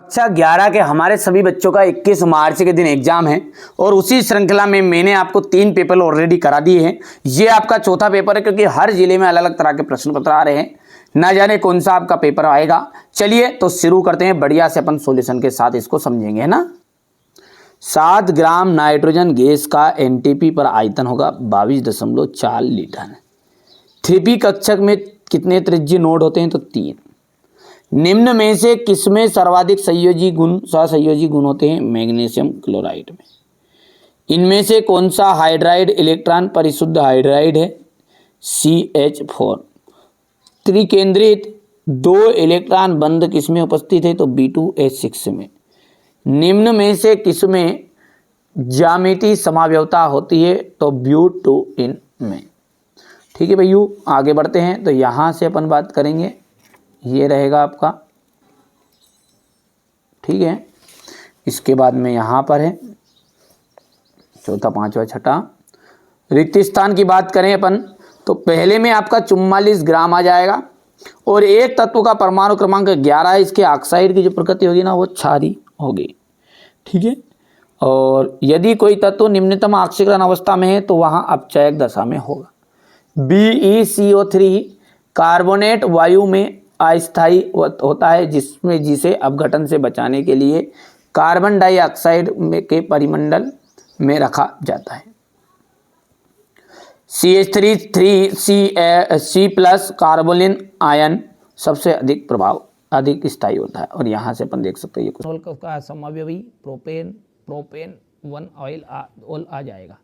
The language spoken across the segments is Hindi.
कक्षा 11 के हमारे सभी बच्चों का 21 मार्च के दिन एग्जाम है और उसी श्रृंखला में मैंने आपको 3 पेपर ऑलरेडी करा दिए हैं। ये आपका चौथा पेपर है क्योंकि हर जिले में अलग अलग तरह के प्रश्न पत्र आ रहे हैं, ना जाने कौन सा आपका पेपर आएगा। चलिए तो शुरू करते हैं, बढ़िया से अपन सॉल्यूशन के साथ इसको समझेंगे, है ना। 7 ग्राम नाइट्रोजन गैस का एनटीपी पर आयतन होगा 22.4 लीटर। 3P कक्षक में कितने त्रिज्यीय नोड होते हैं? तो 3। निम्न में से किसमें सर्वाधिक सहसंयोजी गुण होते हैं? मैग्नीशियम क्लोराइड में। इनमें से कौन सा हाइड्राइड इलेक्ट्रॉन परिशुद्ध हाइड्राइड है? CH4। त्रिकेंद्रित 2 इलेक्ट्रॉन बंध किसमें उपस्थित है? तो B2H6 में। निम्न में से किसमें ज्यामितीय समावयवता होती है? तो ब्यूटेन में। ठीक है भैया, आगे बढ़ते हैं। तो यहाँ से अपन बात करेंगे, ये रहेगा आपका, ठीक है। इसके बाद में यहाँ पर है चौथा, पांचवा, छठा। रिक्त स्थान की बात करें अपन तो पहले में आपका 44 ग्राम आ जाएगा और एक तत्व का परमाणु क्रमांक 11 है। इसके ऑक्साइड की जो प्रकृति होगी ना वो क्षारीय होगी, ठीक है। और यदि कोई तत्व निम्नतम ऑक्सीकरण अवस्था में है तो वहाँ अपचयक दशा में होगा। BeCO3 कार्बोनेट वायु में अस्थायी होता है, जिसे अपघटन से बचाने के लिए कार्बन डाइऑक्साइड के परिमंडल में रखा जाता है। CH3 कार्बोलिन आयन सबसे अधिक स्थायी होता है। और यहाँ से अपन देख सकते हैं ये का समावयवी प्रोपेन 1 ऑयल आ जाएगा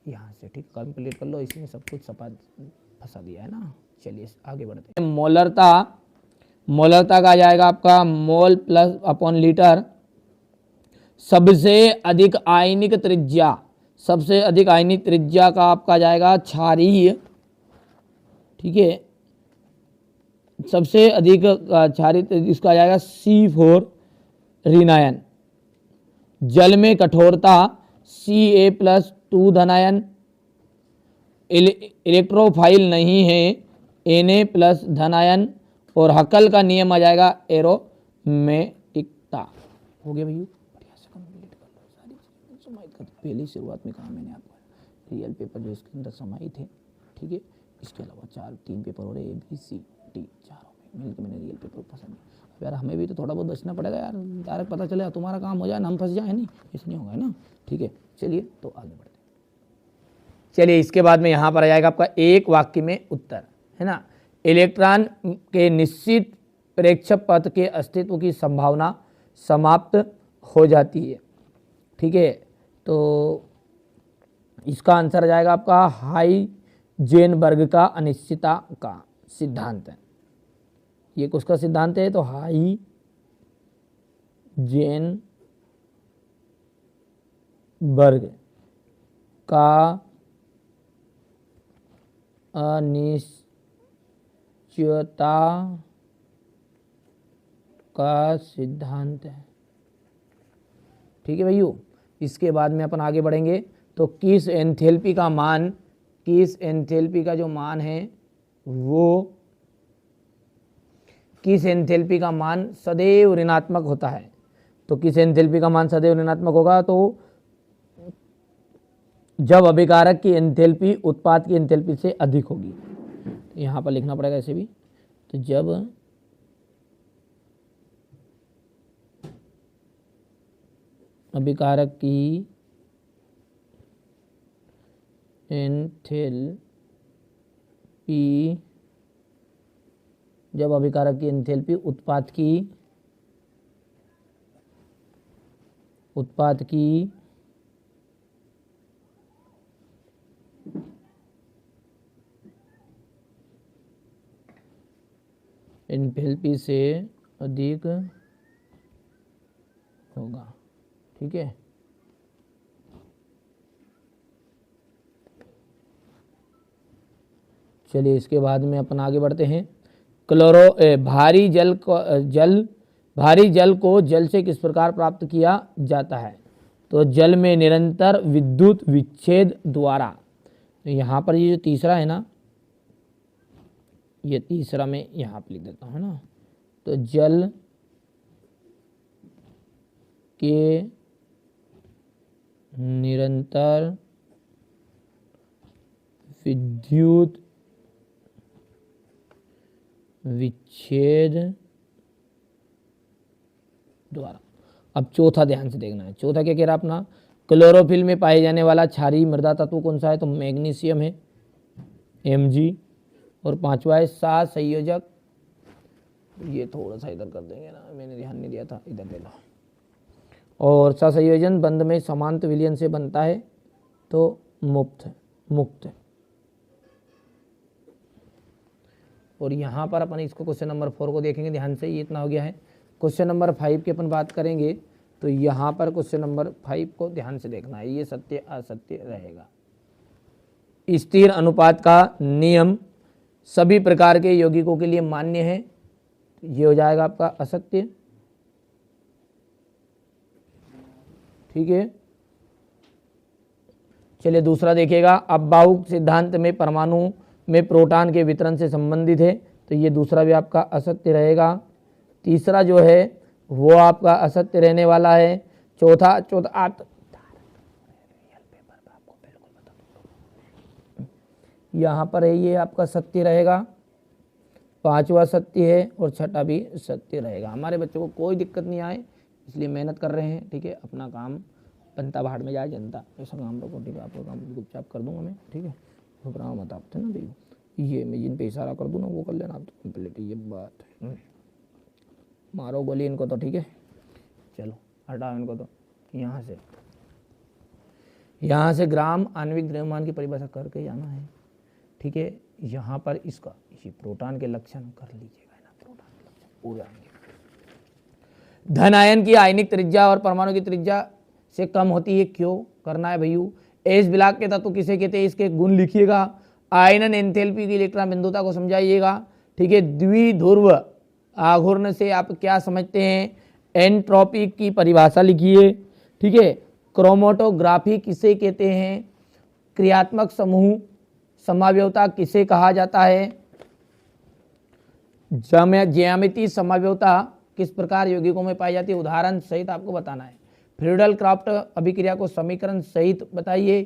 यहाँ से, ठीक। कंप्लीट कर लो, इसमें सब कुछ फंसा दिया है ना। चलिए आगे बढ़ते हैं। मोलरता का आ जाएगा आपका मोल प्लस अपॉन लीटर। सबसे अधिक आयनिक त्रिज्या का आपका जाएगा क्षारीय, ठीक है। सबसे अधिक क्षारीय इसका आ जाएगा C4 ऋणायन। जल में कठोरता Ca+2 धनायन। इलेक्ट्रोफाइल नहीं है Na+ धनायन। और हकल का नियम आ जाएगा एरोमेटिकता। हो गया भैया, पहली शुरुआत में कहा मैंने आपको रियल पेपर जो इसके अंदर समाहित है, ठीक है। इसके अलावा 3 पेपर हो रहे ABCD चारों में मिलकर मैंने रियल पेपर पसंद किया। यार हमें भी तो थोड़ा बहुत बचना पड़ेगा यार, डायरेक्ट पता चले तुम्हारा काम हो जाए ना हम फंस जाए, नहीं ऐसे नहीं होगा, है ना, ठीक है। चलिए तो आगे बढ़ते हैं। चलिए इसके बाद में यहाँ पर आ जाएगा आपका एक वाक्य में उत्तर, है ना। इलेक्ट्रॉन के निश्चित प्रेक्षक पथ के अस्तित्व की संभावना समाप्त हो जाती है, ठीक है। तो इसका आंसर आ जाएगा आपका हाइजेनबर्ग का अनिश्चितता का सिद्धांत है। ये किसका सिद्धांत है? तो हाइजेनबर्ग का अनिश्चितता का सिद्धांत है, ठीक है भैया। इसके बाद में अपन आगे बढ़ेंगे तो किस एंथैल्पी का जो मान है वो किस एंथैल्पी का मान सदैव ऋणात्मक होता है? तो किस एंथैल्पी का मान सदैव ऋणात्मक होगा? तो जब अभिकारक की एंथैल्पी उत्पाद की एंथैल्पी से अधिक होगी। यहाँ पर लिखना पड़ेगा ऐसे भी, तो जब अभिकारक की एंथैल्पी उत्पाद की एंथैल्पी से अधिक होगा, ठीक है। चलिए इसके बाद में अपन आगे बढ़ते हैं। भारी जल को जल से किस प्रकार प्राप्त किया जाता है? तो जल में निरंतर विद्युत विच्छेद द्वारा। तो यहाँ पर ये जो तीसरा है ना, ये तीसरा मैं यहाँ पर लिख देता हूँ ना। तो जल के निरंतर विद्युत विच्छेद द्वारा। अब चौथा ध्यान से देखना है। चौथा क्या कह रहा अपना, क्लोरोफिल में पाए जाने वाला क्षारीय मृदा तत्व कौन सा है, तो मैग्नीशियम है Mg। और पांचवा है सहसंयोजक, ये थोड़ा सा इधर कर देंगे ना, मैंने ध्यान नहीं दिया था, इधर दे लो। और सहसंयोजन बंध में समांतर विलयन से बनता है तो मुक्त। और यहाँ पर अपन इसको क्वेश्चन नंबर 4 को देखेंगे ध्यान से, ये इतना हो गया है। क्वेश्चन नंबर 5 की अपन बात करेंगे तो यहाँ पर क्वेश्चन नंबर 5 को ध्यान से देखना है, ये सत्य असत्य रहेगा। स्थिर अनुपात का नियम सभी प्रकार के यौगिकों के लिए मान्य है, ये हो जाएगा आपका असत्य। ठीक है, चलिए दूसरा देखिएगा, अबाउट सिद्धांत में परमाणु में प्रोटॉन के वितरण से संबंधित है, तो ये दूसरा भी आपका असत्य रहेगा। तीसरा जो है वो आपका असत्य रहने वाला है। चौथा यहाँ पर है, ये आपका सत्य रहेगा। पांचवा सत्य है और छठा भी सत्य रहेगा। हमारे बच्चों को कोई दिक्कत नहीं आए इसलिए मेहनत कर रहे हैं। ठीक है, अपना काम बनता भाड़ में जाए जनता, ऐसा काम रखो। ठीक है, आपका काम चुपचाप कर दूंगा मैं। ठीक है, घबराओ मत आप, थे ना भैया, ये मैं जिन पे इशारा कर दूँ ना वो कर लेना आप तो कंप्लीट, ये बात है। मारो गोली इनको तो। ठीक है, चलो हटाओ इनको तो। यहाँ से ग्राम आणविक द्रव्यमान की परिभाषा करके जाना है। ठीक है, यहाँ पर इसका ये प्रोटॉन के लक्षण कर लीजिएगा ना, प्रोटॉन के लक्षण पूरे आएंगे। धन आयन की आयनिक त्रिज्या और परमाणु की त्रिज्या से कम होती है, क्यों करना है भैयू। एस ब्लॉक के तत्व किसे कहते हैं, इसके गुण लिखिएगा। आयनन एंथैल्पी की इलेक्ट्रॉन बिंदुता को समझाइएगा। ठीक है, द्विध्रुव आघूर्ण से आप क्या समझते हैं, एंट्रोपी की परिभाषा लिखिए। ठीक है, क्रोमेटोग्राफी किसे कहते हैं, क्रियात्मक समूह समावयवता किसे कहा जाता है, ज्यामितीय समावयवता किस प्रकार यौगिकों में पाई जाती है, उदाहरण सहित आपको बताना है। फ्रीडल क्राफ्ट अभिक्रिया को समीकरण सहित बताइए।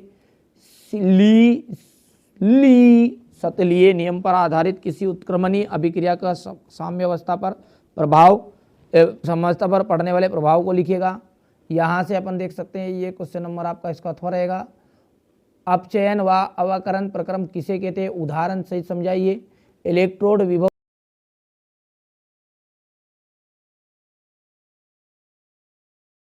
सतलीय नियम पर आधारित किसी उत्क्रमणीय अभिक्रिया का साम्यावस्था पर प्रभाव, साम्यावस्था पर पड़ने वाले प्रभाव को लिखिएगा। यहाँ से अपन देख सकते हैं ये क्वेश्चन नंबर आपका इसका अथवा रहेगा। अपचयन व अवकरण प्रक्रम किसे कहते हैं, उदाहरण सहित समझाइए। इलेक्ट्रोड विभव